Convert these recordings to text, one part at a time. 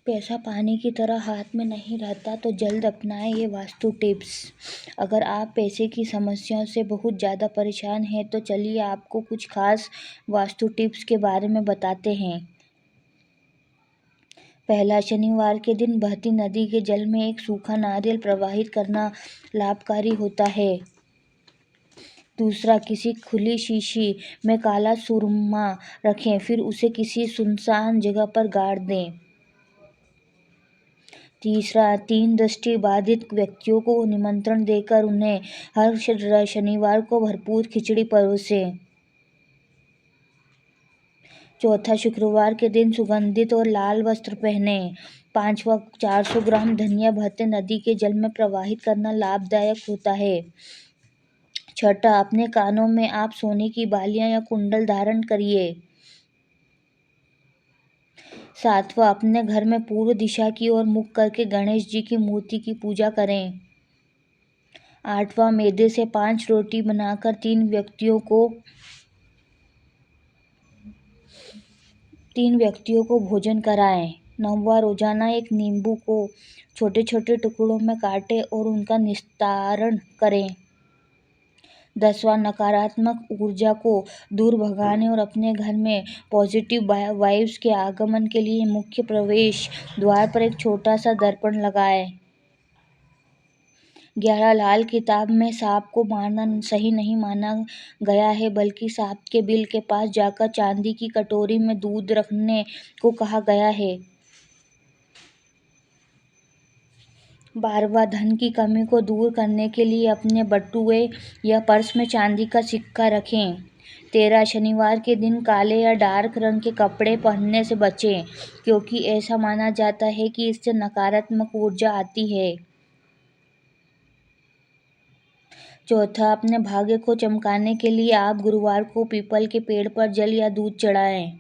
पैसा पानी की तरह हाथ में नहीं रहता, तो जल्द अपनाएं ये वास्तु टिप्स। अगर आप पैसे की समस्याओं से बहुत ज़्यादा परेशान हैं तो चलिए आपको कुछ खास वास्तु टिप्स के बारे में बताते हैं। पहला, शनिवार के दिन बहती नदी के जल में एक सूखा नारियल प्रवाहित करना लाभकारी होता है। दूसरा, किसी खुली शीशी में काला सुरमा रखें, फिर उसे किसी सुनसान जगह पर गाड़ दें। तीसरा, 3 दृष्टि बाधित व्यक्तियों को निमंत्रण देकर उन्हें हर शनिवार को भरपूर खिचड़ी परोसें। चौथा, शुक्रवार के दिन सुगंधित और लाल वस्त्र पहनें। पांचवा, 400 ग्राम धनिया बहते नदी के जल में प्रवाहित करना लाभदायक होता है। छठा, अपने कानों में आप सोने की बालियां या कुंडल धारण करिए। सातवां, अपने घर में पूर्व दिशा की ओर मुख करके गणेश जी की मूर्ति की पूजा करें। आठवां, मैदे से 5 रोटी बनाकर 3 व्यक्तियों को भोजन कराएं। नौवां, रोजाना एक नींबू को छोटे छोटे टुकड़ों में काटें और उनका निस्तारण करें। 10वां, नकारात्मक ऊर्जा को दूर भगाने और अपने घर में पॉजिटिव वाइब्स के आगमन के लिए मुख्य प्रवेश द्वार पर एक छोटा सा दर्पण लगाएं। 11, लाल किताब में सांप को मारना सही नहीं माना गया है, बल्कि सांप के बिल के पास जाकर चांदी की कटोरी में दूध रखने को कहा गया है। 12वां, धन की कमी को दूर करने के लिए अपने बटुए या पर्स में चांदी का सिक्का रखें। 13, शनिवार के दिन काले या डार्क रंग के कपड़े पहनने से बचें, क्योंकि ऐसा माना जाता है कि इससे नकारात्मक ऊर्जा आती है। 14, अपने भाग्य को चमकाने के लिए आप गुरुवार को पीपल के पेड़ पर जल या दूध चढ़ाएं।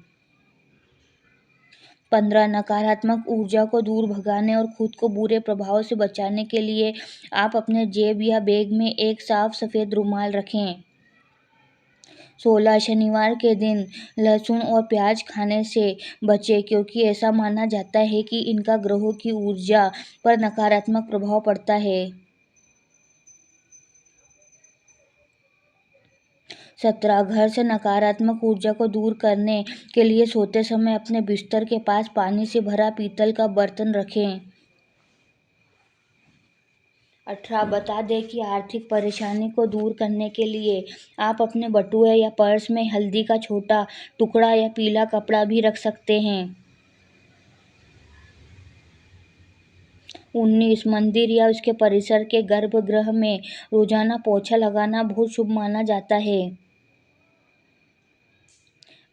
15, नकारात्मक ऊर्जा को दूर भगाने और खुद को बुरे प्रभाव से बचाने के लिए आप अपने जेब या बैग में एक साफ सफ़ेद रुमाल रखें। 16, शनिवार के दिन लहसुन और प्याज खाने से बचें, क्योंकि ऐसा माना जाता है कि इनका ग्रहों की ऊर्जा पर नकारात्मक प्रभाव पड़ता है। 17, घर से नकारात्मक ऊर्जा को दूर करने के लिए सोते समय अपने बिस्तर के पास पानी से भरा पीतल का बर्तन रखें। 18, बता दें कि आर्थिक परेशानी को दूर करने के लिए आप अपने बटुए या पर्स में हल्दी का छोटा टुकड़ा या पीला कपड़ा भी रख सकते हैं। 19, मंदिर या उसके परिसर के गर्भगृह में रोजाना पोछा लगाना बहुत शुभ माना जाता है।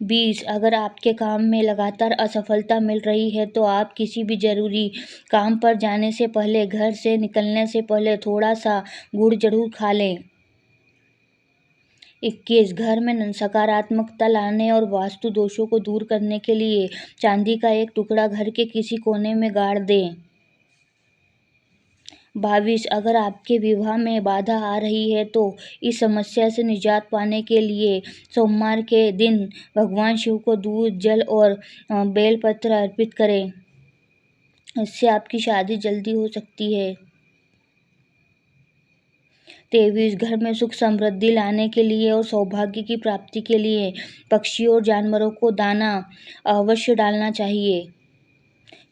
20, अगर आपके काम में लगातार असफलता मिल रही है तो आप किसी भी जरूरी काम पर जाने से पहले, घर से निकलने से पहले थोड़ा सा गुड़ जरूर खा लें। 21, घर में सकारात्मकता लाने और वास्तु दोषों को दूर करने के लिए चांदी का एक टुकड़ा घर के किसी कोने में गाड़ दें। 22, अगर आपके विवाह में बाधा आ रही है तो इस समस्या से निजात पाने के लिए सोमवार के दिन भगवान शिव को दूध, जल और बेलपत्र अर्पित करें। इससे आपकी शादी जल्दी हो सकती है। 23, घर में सुख समृद्धि लाने के लिए और सौभाग्य की प्राप्ति के लिए पक्षियों और जानवरों को दाना अवश्य डालना चाहिए,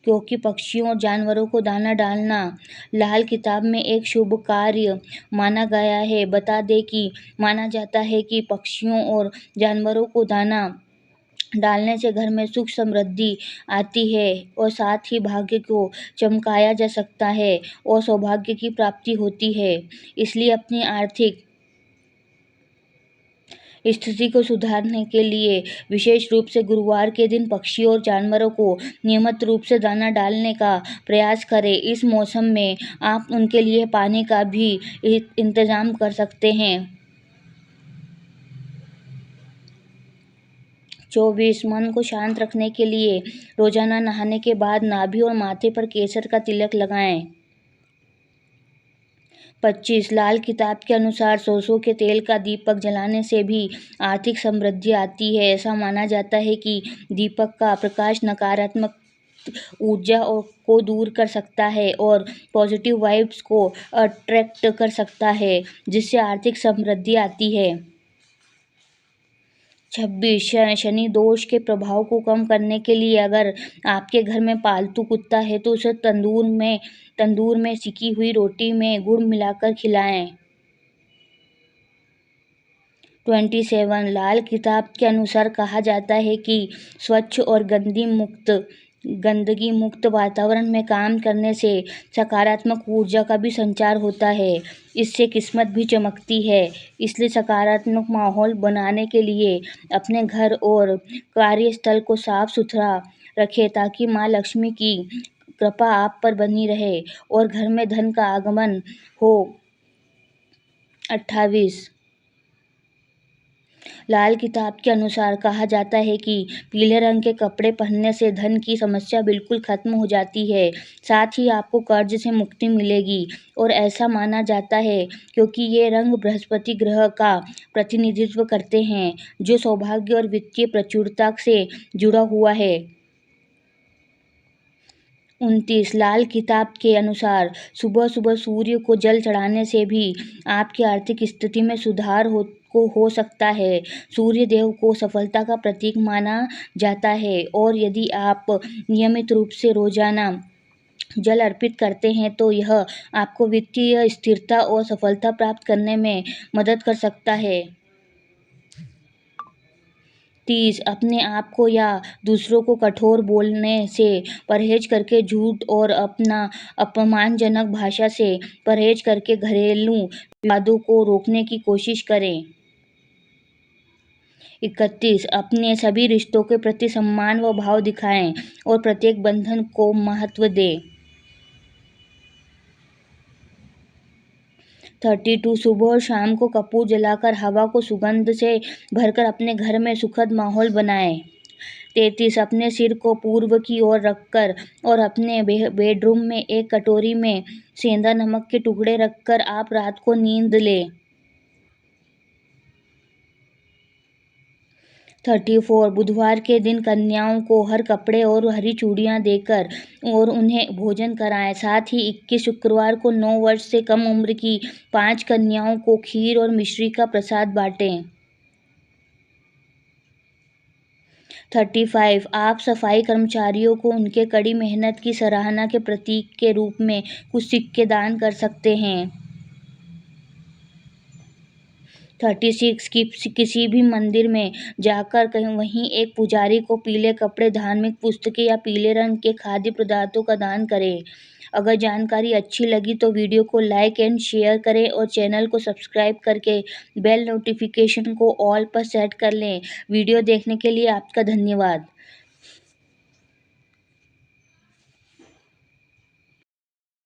क्योंकि पक्षियों और जानवरों को दाना डालना लाल किताब में एक शुभ कार्य माना गया है। बता दें कि माना जाता है कि पक्षियों और जानवरों को दाना डालने से घर में सुख समृद्धि आती है और साथ ही भाग्य को चमकाया जा सकता है और सौभाग्य की प्राप्ति होती है। इसलिए अपनी आर्थिक स्थिति को सुधारने के लिए विशेष रूप से गुरुवार के दिन पक्षियों और जानवरों को नियमित रूप से दाना डालने का प्रयास करें। इस मौसम में आप उनके लिए पानी का भी इंतजाम कर सकते हैं। 24, मन को शांत रखने के लिए रोजाना नहाने के बाद नाभि और माथे पर केसर का तिलक लगाएं। 25, लाल किताब के अनुसार सरसों के तेल का दीपक जलाने से भी आर्थिक समृद्धि आती है। ऐसा माना जाता है कि दीपक का प्रकाश नकारात्मक नकारात्मक ऊर्जा को दूर कर सकता है और पॉजिटिव वाइब्स को अट्रैक्ट कर सकता है, जिससे आर्थिक समृद्धि आती है। 26 शनि दोष के प्रभाव को कम करने के लिए अगर आपके घर में पालतू कुत्ता है तो उसे तंदूर में सिकी हुई रोटी में गुड़ मिलाकर खिलाएं। 27 लाल किताब के अनुसार कहा जाता है कि स्वच्छ और गंदगी मुक्त वातावरण में काम करने से सकारात्मक ऊर्जा का भी संचार होता है। इससे किस्मत भी चमकती है। इसलिए सकारात्मक माहौल बनाने के लिए अपने घर और कार्यस्थल को साफ सुथरा रखें ताकि माँ लक्ष्मी की कृपा आप पर बनी रहे और घर में धन का आगमन हो। 28 लाल किताब के अनुसार कहा जाता है कि पीले रंग के कपड़े पहनने से धन की समस्या बिल्कुल खत्म हो जाती है। साथ ही आपको कर्ज से मुक्ति मिलेगी और ऐसा माना जाता है क्योंकि ये रंग बृहस्पति ग्रह का प्रतिनिधित्व करते हैं, जो सौभाग्य और वित्तीय प्रचुरता से जुड़ा हुआ है। 29 लाल किताब के अनुसार सुबह सुबह सूर्य को जल चढ़ाने से भी आपकी आर्थिक स्थिति में सुधार हो सकता है। सूर्य देव को सफलता का प्रतीक माना जाता है और यदि आप नियमित रूप से रोजाना जल अर्पित करते हैं तो यह आपको वित्तीय स्थिरता और सफलता प्राप्त करने में मदद कर सकता है। 30 अपने आप को या दूसरों को कठोर बोलने से परहेज करके झूठ और अपमानजनक भाषा से परहेज करके घरेलू विवादों को रोकने की कोशिश करें। 31 अपने सभी रिश्तों के प्रति सम्मान व भाव दिखाएं और प्रत्येक बंधन को महत्व दें। 32 सुबह और शाम को कपूर जलाकर हवा को सुगंध से भरकर अपने घर में सुखद माहौल बनाएं। 33 अपने सिर को पूर्व की ओर रखकर और अपने बेडरूम में एक कटोरी में सेंधा नमक के टुकड़े रखकर आप रात को नींद लें। 34 बुधवार के दिन कन्याओं को हर कपड़े और हरी चूड़ियां देकर और उन्हें भोजन कराएं। साथ ही 21 शुक्रवार को 9 वर्ष से कम उम्र की 5 कन्याओं को खीर और मिश्री का प्रसाद बांटें। 35 आप सफाई कर्मचारियों को उनके कड़ी मेहनत की सराहना के प्रतीक के रूप में कुछ सिक्के दान कर सकते हैं। 36 किसी भी मंदिर में जाकर वहीं एक पुजारी को पीले कपड़े, धार्मिक पुस्तकें या पीले रंग के खाद्य पदार्थों का दान करें। अगर जानकारी अच्छी लगी तो वीडियो को लाइक एंड शेयर करें और चैनल को सब्सक्राइब करके बेल नोटिफिकेशन को ऑल पर सेट कर लें। वीडियो देखने के लिए आपका धन्यवाद।